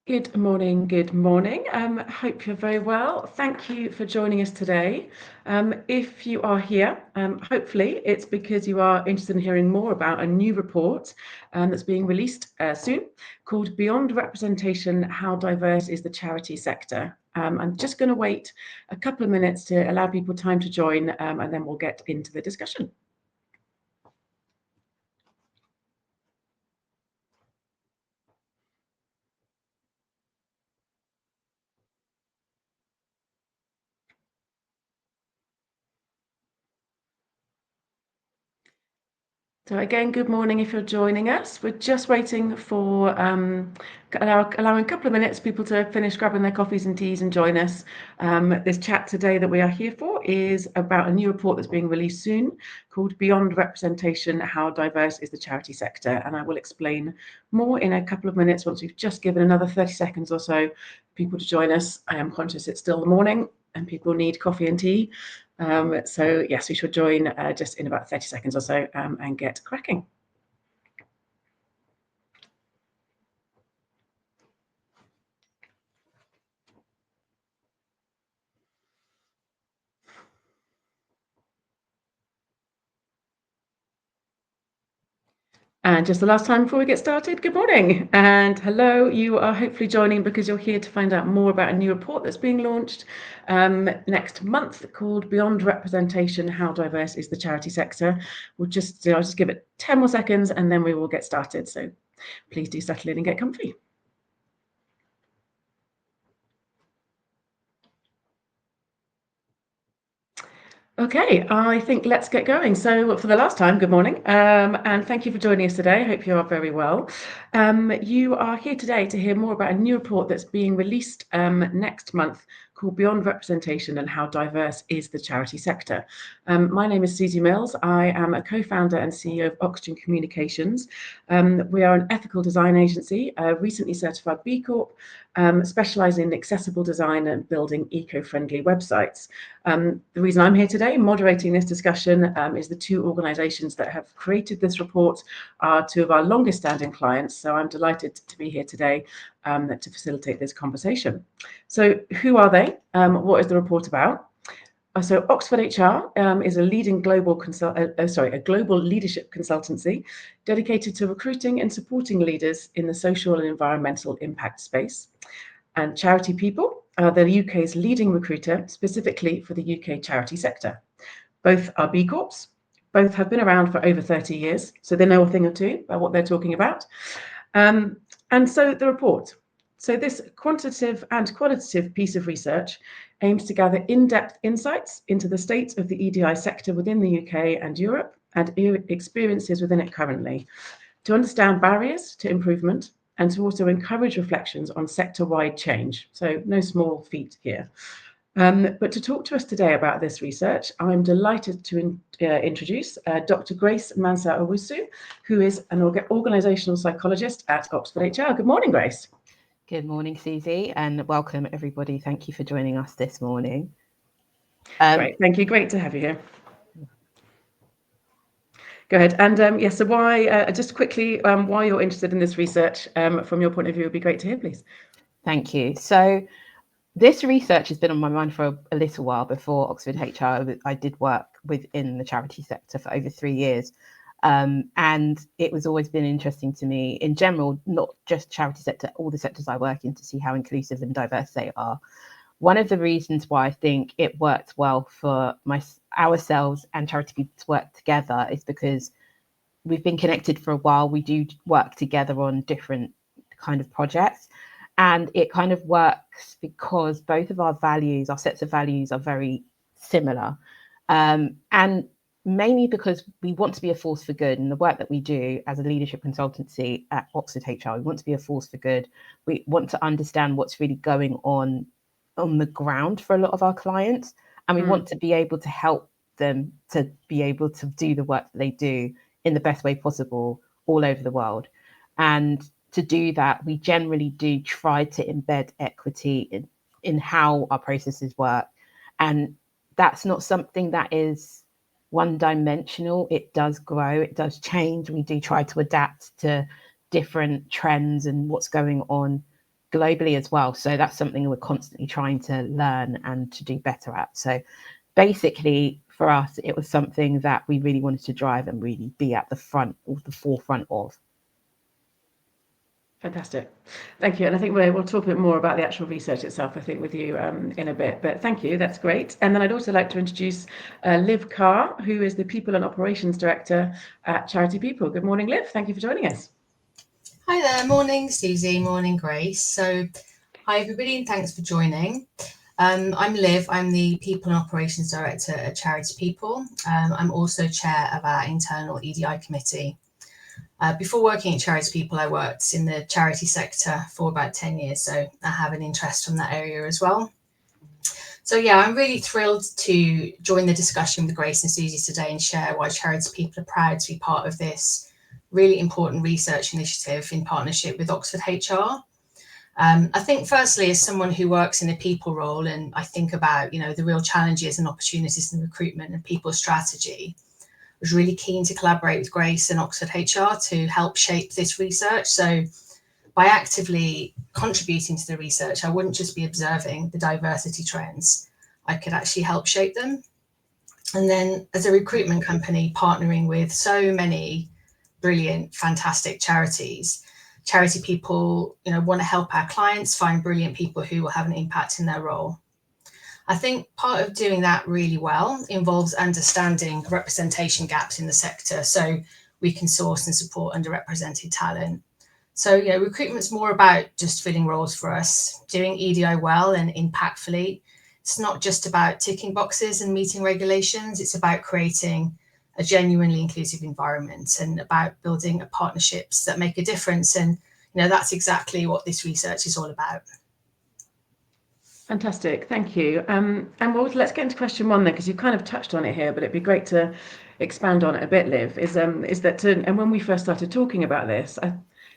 Good morning, good morning. Hope you're very well. Thank you for joining us today. If you are here, hopefully it's because you are interested in hearing more about a new report that's being released soon called Beyond Representation, How Diverse is the Charity Sector? I'm just going to wait a couple of minutes to allow people time to join and then we'll get into the discussion. So again, good morning if you're joining us. We're just waiting for allowing a couple of minutes people to finish grabbing their coffees and teas and join us. This chat today that we are here for is about a new report that's being released soon called Beyond Representation, How Diverse is the Charity Sector? And I will explain more in a couple of minutes once we've just given another 30 seconds or so for people to join us. I am conscious it's still the morning and people need coffee and tea. So yes, we should join just in about 30 seconds or so and get cracking. And just the last time before we get started, good morning and hello. You are hopefully joining because you're here to find out more about a new report that's being launched next month called Beyond Representation, How Diverse is the Charity Sector? I'll just give it 10 more seconds and then we will get started. So please do settle in and get comfy. Okay, I think let's get going. So for the last time, good morning, and thank you for joining us today. I hope you are very well. You are here today to hear more about a new report that's being released next month called Beyond Representation and How Diverse is the Charity Sector. My name is Suzie Mills. I am a co-founder and CEO of Oxygen Communications. We are an ethical design agency, recently certified B Corp, specialising in accessible design and building eco-friendly websites. The reason I'm here today moderating this discussion is the two organisations that have created this report are two of our longest standing clients. So I'm delighted to be here today to facilitate this conversation. So who are they? What is the report about? So Oxford HR is a leading global global leadership consultancy dedicated to recruiting and supporting leaders in the social and environmental impact space. And Charity People are the UK's leading recruiter specifically for the UK charity sector. Both are B Corps. Both have been around for over 30 years, so they know a thing or two about what they're talking about. And so the report. So this quantitative and qualitative piece of research aims to gather in-depth insights into the state of the EDI sector within the UK and Europe and experiences within it currently, to understand barriers to improvement and to also encourage reflections on sector-wide change. So no small feat here. But to talk to us today about this research, I'm delighted to introduce Dr. Grace Mansah-Owusu, who is an organisational psychologist at Oxford HR. Good morning, Grace. Good morning, Suzie, and welcome everybody. Thank you for joining us this morning. Great, thank you. Great to have you here. Go ahead. And yes, so why, just quickly, why you're interested in this research from your point of view would be great to hear, please. Thank you. So this research has been on my mind for a little while. Before Oxford HR, I did work within the charity sector for over 3 years. And it was always been interesting to me in general, not just charity sector, all the sectors I work in, to see how inclusive and diverse they are. One of the reasons why I think it worked well for ourselves and charity people to work together is because we've been connected for a while. We do work together on different kind of projects, and it kind of works because both of our sets of values are very similar. And mainly because we want to be a force for good, and the work that we do as a leadership consultancy at Oxford HR, we want to be a force for good. We want to understand what's really going on the ground for a lot of our clients, and we want to be able to help them to be able to do the work that they do in the best way possible all over the world. And to do that, we generally do try to embed equity in how our processes work. And that's not something that is one-dimensional. It does grow, it does change. We do try to adapt to different trends and what's going on globally as well. So that's something we're constantly trying to learn and to do better at. So basically for us, it was something that we really wanted to drive and really be at the front or the forefront of. Fantastic. Thank you. And I think we'll talk a bit more about the actual research itself, I think, with you in a bit. But thank you. That's great. And then I'd also like to introduce Liv Carr, who is the People and Operations Director at Charity People. Good morning, Liv. Thank you for joining us. Hi there. Morning, Suzie. Morning, Grace. So hi, everybody, and thanks for joining. I'm Liv. I'm the People and Operations Director at Charity People. I'm also chair of our internal EDI committee. Before working at Charity People, I worked in the charity sector for about 10 years, so I have an interest from that area as well. So yeah, I'm really thrilled to join the discussion with Grace and Suzie today and share why Charity People are proud to be part of this really important research initiative in partnership with Oxford HR. I think firstly, as someone who works in a people role, and I think about, the real challenges and opportunities in recruitment and people strategy, was really keen to collaborate with Grace and Oxford HR to help shape this research. So by actively contributing to the research, I wouldn't just be observing the diversity trends, I could actually help shape them. And then as a recruitment company partnering with so many brilliant, fantastic charities, Charity People, want to help our clients find brilliant people who will have an impact in their role. I think part of doing that really well involves understanding representation gaps in the sector so we can source and support underrepresented talent. So, recruitment's more about just filling roles for us, doing EDI well and impactfully. It's not just about ticking boxes and meeting regulations. It's about creating a genuinely inclusive environment and about building partnerships that make a difference. And, that's exactly what this research is all about. Fantastic, thank you. And let's get into question one then, because you've kind of touched on it here, but it'd be great to expand on it a bit, Liv. And when we first started talking about this,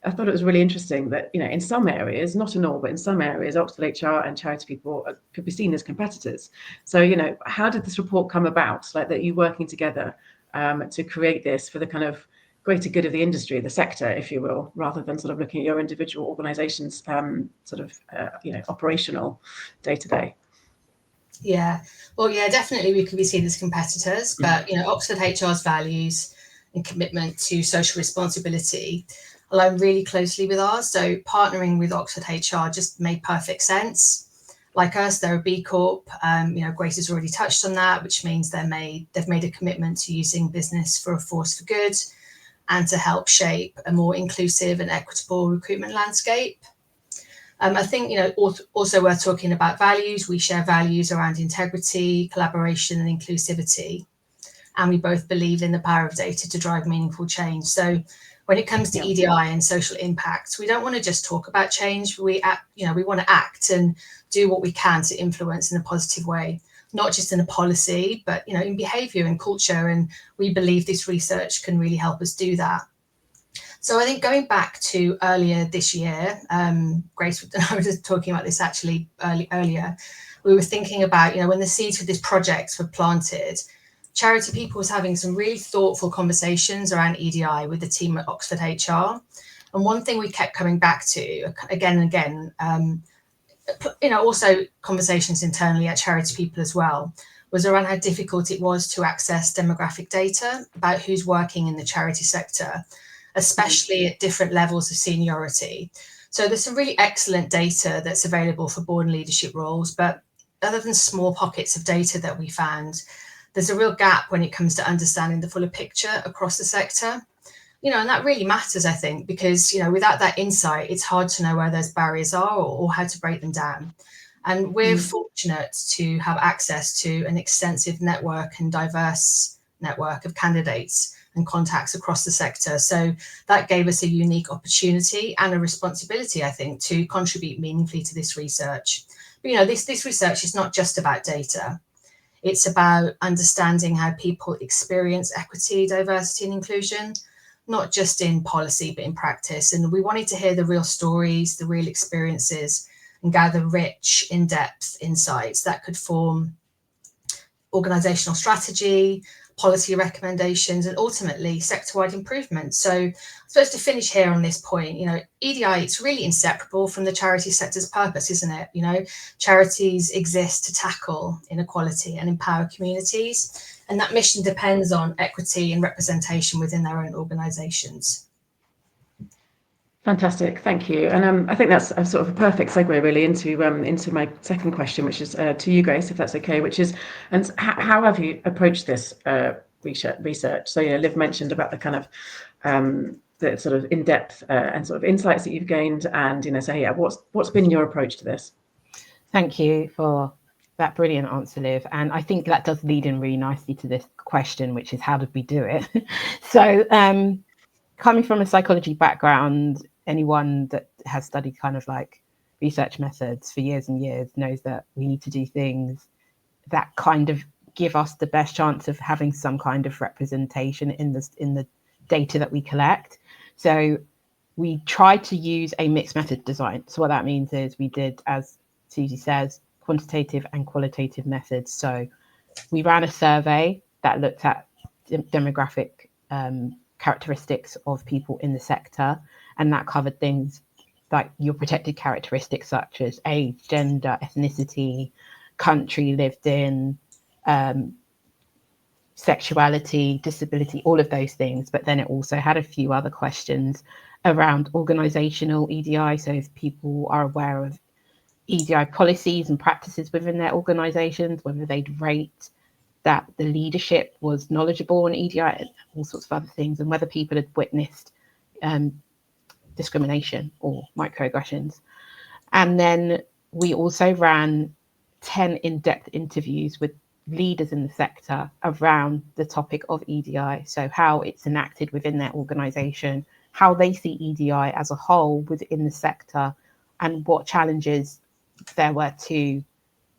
I thought it was really interesting that, in some areas, not in all, but in some areas, Oxford HR and Charity People could be seen as competitors. So, how did this report come about? Like that you working together to create this for the kind of greater good of the industry, the sector, if you will, rather than sort of looking at your individual organisations' operational day to day. Yeah, well, definitely we could be seen as competitors, but Oxford HR's values and commitment to social responsibility align really closely with ours. So partnering with Oxford HR just made perfect sense. Like us, they're a B Corp. Grace has already touched on that, which means they've made a commitment to using business for a force for good and to help shape a more inclusive and equitable recruitment landscape. I think, also worth talking about values. We share values around integrity, collaboration, and inclusivity. And we both believe in the power of data to drive meaningful change. So when it comes to EDI and social impact, we don't want to just talk about change. We want to act and do what we can to influence in a positive way, not just in a policy, but, in behavior and culture. And we believe this research can really help us do that. So I think going back to earlier this year, Grace and I was talking about this actually earlier. We were thinking about, when the seeds for this project were planted, Charity People was having some really thoughtful conversations around EDI with the team at Oxford HR. And one thing we kept coming back to again and again, also conversations internally at Charity People as well, was around how difficult it was to access demographic data about who's working in the charity sector, especially at different levels of seniority. So there's some really excellent data that's available for board and leadership roles, but other than small pockets of data that we found, there's a real gap when it comes to understanding the fuller picture across the sector. And that really matters, I think, because, without that insight, it's hard to know where those barriers are or how to break them down. And we're fortunate to have access to an extensive network and diverse network of candidates and contacts across the sector. So that gave us a unique opportunity and a responsibility, I think, to contribute meaningfully to this research. But, this research is not just about data. It's about understanding how people experience equity, diversity, and inclusion, not just in policy, but in practice. And we wanted to hear the real stories, the real experiences, and gather rich, in-depth insights that could form organizational strategy, policy recommendations, and ultimately sector-wide improvements. So I suppose to finish here on this point, EDI, it's really inseparable from the charity sector's purpose, isn't it? Charities exist to tackle inequality and empower communities, and that mission depends on equity and representation within their own organisations. Fantastic, thank you. And I think that's a sort of a perfect segue really into my second question, which is to you, Grace, if that's okay, which is, and how have you approached this research? So, Liv mentioned about the kind of the sort of in-depth and sort of insights that you've gained, and what's been your approach to this? Thank you for that brilliant answer, Liv. And I think that does lead in really nicely to this question, which is how did we do it? So coming from a psychology background, anyone that has studied kind of like research methods for years and years knows that we need to do things that kind of give us the best chance of having some kind of representation in the data that we collect. So we tried to use a mixed method design. So what that means is we did, as Suzie says, quantitative and qualitative methods. So we ran a survey that looked at demographic characteristics of people in the sector, and that covered things like your protected characteristics such as age, gender, ethnicity, country lived in, sexuality, disability, all of those things. But then it also had a few other questions around organizational EDI. So if people are aware of EDI policies and practices within their organizations, whether they'd rate that the leadership was knowledgeable on EDI and all sorts of other things, and whether people had witnessed discrimination or microaggressions. And then we also ran 10 in-depth interviews with leaders in the sector around the topic of EDI. So how it's enacted within their organization, how they see EDI as a whole within the sector, and what challenges there were to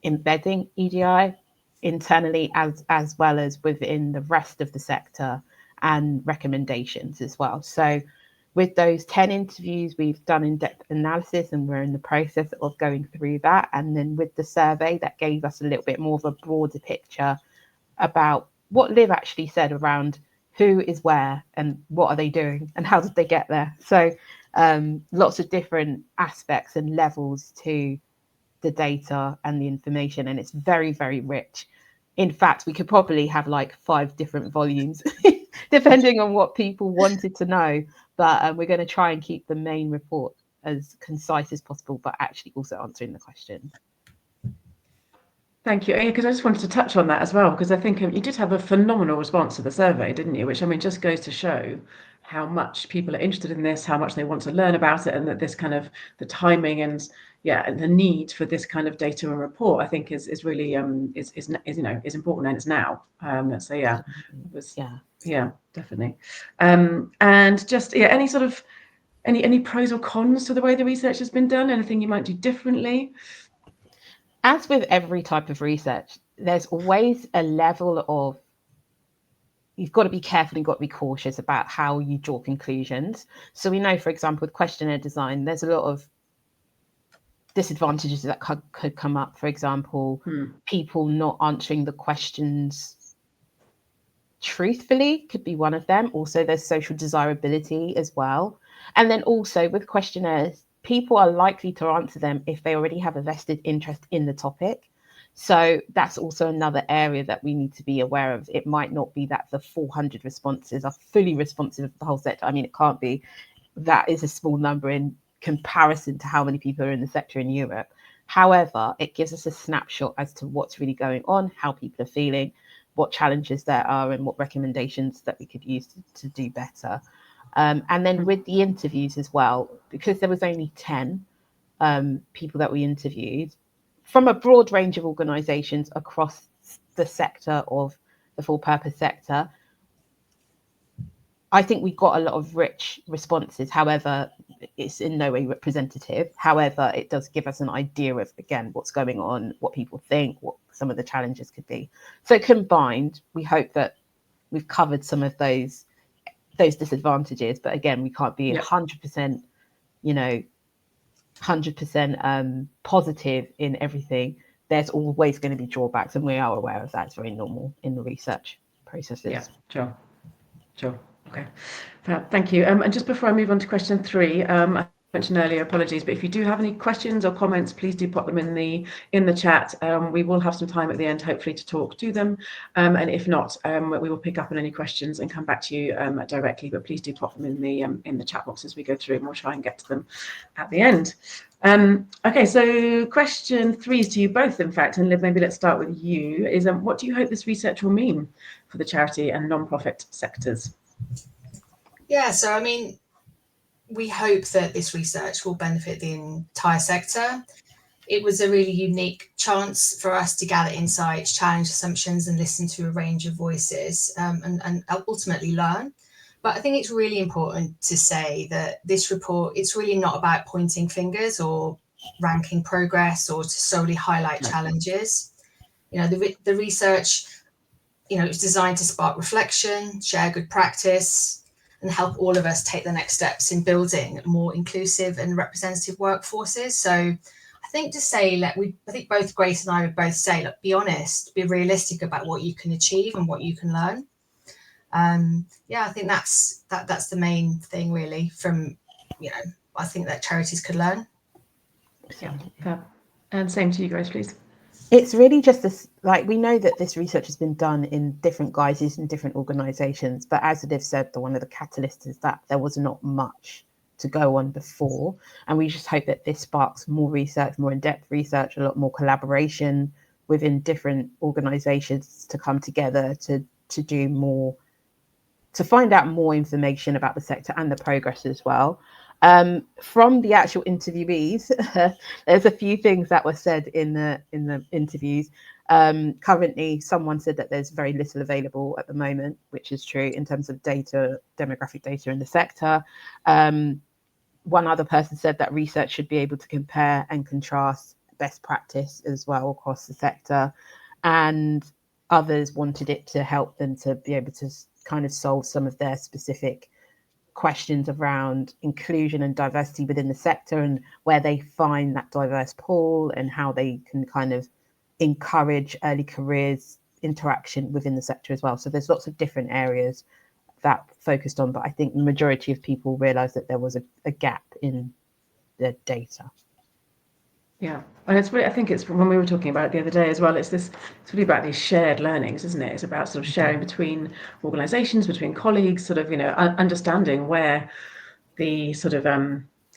embedding EDI internally as well as within the rest of the sector, and recommendations as well. So with those 10 interviews, we've done in-depth analysis and we're in the process of going through that. And then with the survey, that gave us a little bit more of a broader picture about what Liv actually said around who is where and what are they doing and how did they get there. So lots of different aspects and levels to the data and the information, and it's very, very rich. In fact, we could probably have like 5 different volumes depending on what people wanted to know, but we're going to try and keep the main report as concise as possible, but actually also answering the question. Thank you. Because I just wanted to touch on that as well, because I think you did have a phenomenal response to the survey, didn't you? Which, I mean, just goes to show how much people are interested in this, how much they want to learn about it, and that this kind of the timing and the need for this kind of data and report, I think, is really is important, and it's now. So it was definitely. And just any sort of any pros or cons to the way the research has been done? Anything you might do differently? As with every type of research, there's always a level of, you've got to be careful and got to be cautious about how you draw conclusions. So we know, for example, with questionnaire design, there's a lot of disadvantages that could come up. For example, people not answering the questions truthfully could be one of them. Also, there's social desirability as well. And then also with questionnaires, people are likely to answer them if they already have a vested interest in the topic. So that's also another area that we need to be aware of. It might not be that the 400 responses are fully responsive of the whole sector. I mean, it can't be. That is a small number in comparison to how many people are in the sector in Europe. However, it gives us a snapshot as to what's really going on, how people are feeling, what challenges there are, and what recommendations that we could use to do better. And then with the interviews as well, because there was only 10 people that we interviewed from a broad range of organisations across the sector of the full purpose sector, I think we got a lot of rich responses. However, it's in no way representative. However, it does give us an idea of, again, what's going on, what people think, what some of the challenges could be. So combined, we hope that we've covered some of those disadvantages. But again, we can't be 100%, 100% positive in everything. There's always going to be drawbacks, and we are aware of that. It's very normal in the research processes. Yeah, sure. Okay, thank you. And just before I move on to question 3, I mentioned earlier, apologies, but if you do have any questions or comments, please do pop them in the chat. We will have some time at the end, hopefully, to talk to them. And if not, we will pick up on any questions and come back to you directly. But please do pop them in the chat box as we go through, and we'll try and get to them at the end. Okay, so question 3 is to you both, in fact, and Liv, maybe let's start with you. Is what do you hope this research will mean for the charity and non-profit sectors? Yeah, so I mean, we hope that this research will benefit the entire sector. It was a really unique chance for us to gather insights, challenge assumptions, and listen to a range of voices, and ultimately learn. But I think it's really important to say that this report, it's really not about pointing fingers or ranking progress or to solely highlight challenges. The research, it's designed to spark reflection, share good practice, and help all of us take the next steps in building more inclusive and representative workforces. So I think to say, I think both Grace and I would both say, be honest, be realistic about what you can achieve and what you can learn. I think that's the main thing really from, I think that charities could learn. Yeah. And same to you, Grace, please. It's really just this, we know that this research has been done in different guises in different organisations, but as Liv said, one of the catalysts is that there was not much to go on before, and we just hope that this sparks more research, more in-depth research, a lot more collaboration within different organisations to come together to do more, to find out more information about the sector and the progress as well. From the actual interviewees, there's a few things that were said in the interviews. Currently, someone said that there's very little available at the moment, which is true in terms of data, demographic data in the sector. One other person said that research should be able to compare and contrast best practice as well across the sector, and others wanted it to help them to be able to kind of solve some of their specific questions around inclusion and diversity within the sector and where they find that diverse pool and how they can kind of encourage early careers interaction within the sector as well. So there's lots of different areas that focused on, but I think the majority of people realised that there was a gap in the data. Yeah, and it's really, I think it's when we were talking about it the other day as well, it's really about these shared learnings, isn't it? It's about sort of sharing between organisations, between colleagues, sort of, understanding where the sort of,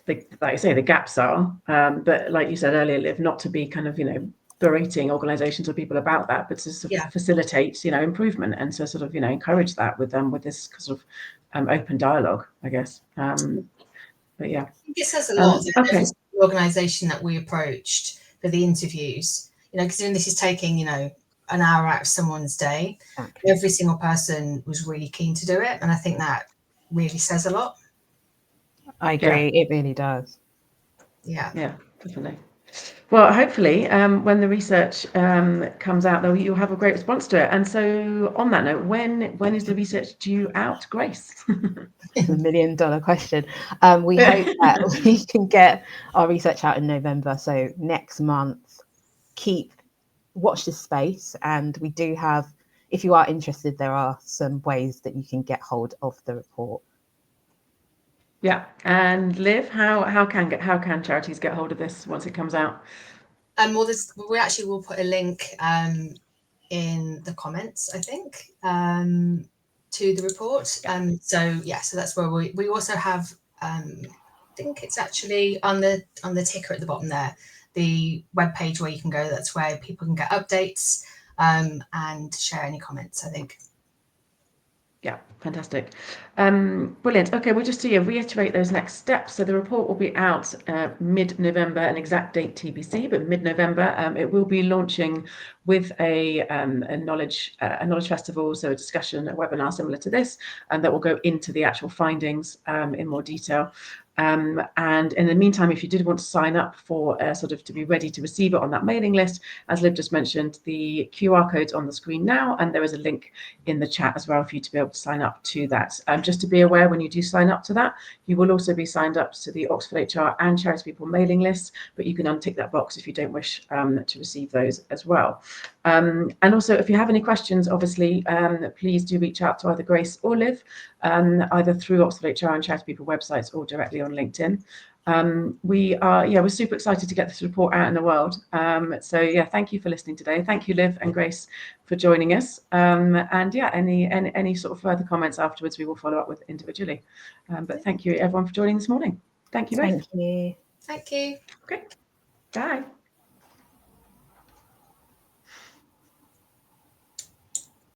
like you say, the gaps are. But like you said earlier, Liv, not to be kind of, berating organisations or people about that, but to sort of facilitate, improvement and to sort of, encourage that with this sort of open dialogue, I guess. But yeah. I think it says a lot. Okay. The organisation that we approached for the interviews, because this is taking, an hour out of someone's day. Okay. Every single person was really keen to do it. And I think that really says a lot. I agree. Yeah. It really does. Yeah. Yeah, definitely. Well, hopefully, when the research comes out, though, you'll have a great response to it. And so, on that note, when is the research due out, Grace? The $1 million question. We hope that we can get our research out in November. So next month, watch this space. And we do have, if you are interested, there are some ways that you can get hold of the report. Yeah, and Liv, how can charities get hold of this once it comes out? Well, we actually will put a link in the comments, I think, to the report. So that's where we also have. I think it's actually on the ticker at the bottom there, the webpage where you can go. That's where people can get updates and share any comments, I think. Yeah, fantastic. Brilliant. Okay, we'll just reiterate those next steps. So the report will be out mid-November, an exact date TBC, but mid-November. It will be launching with a knowledge festival, so a discussion, a webinar similar to this, and that will go into the actual findings in more detail. And in the meantime, if you did want to sign up for to be ready to receive it on that mailing list, as Liv just mentioned, the QR code's on the screen now, and there is a link in the chat as well for you to be able to sign up to that. Just to be aware, when you do sign up to that, you will also be signed up to the Oxford HR and Charity People mailing list, but you can untick that box if you don't wish to receive those as well. And also, if you have any questions, obviously, please do reach out to either Grace or Liv, either through Oxford HR and Charity People websites or directly on LinkedIn. We're super excited to get this report out in the world. So yeah, thank you for listening today. Thank you, Liv and Grace, for joining us. And yeah, any sort of further comments afterwards, we will follow up with individually. But thank you everyone for joining this morning. Thank you both. Thank you. Thank you. Okay, bye.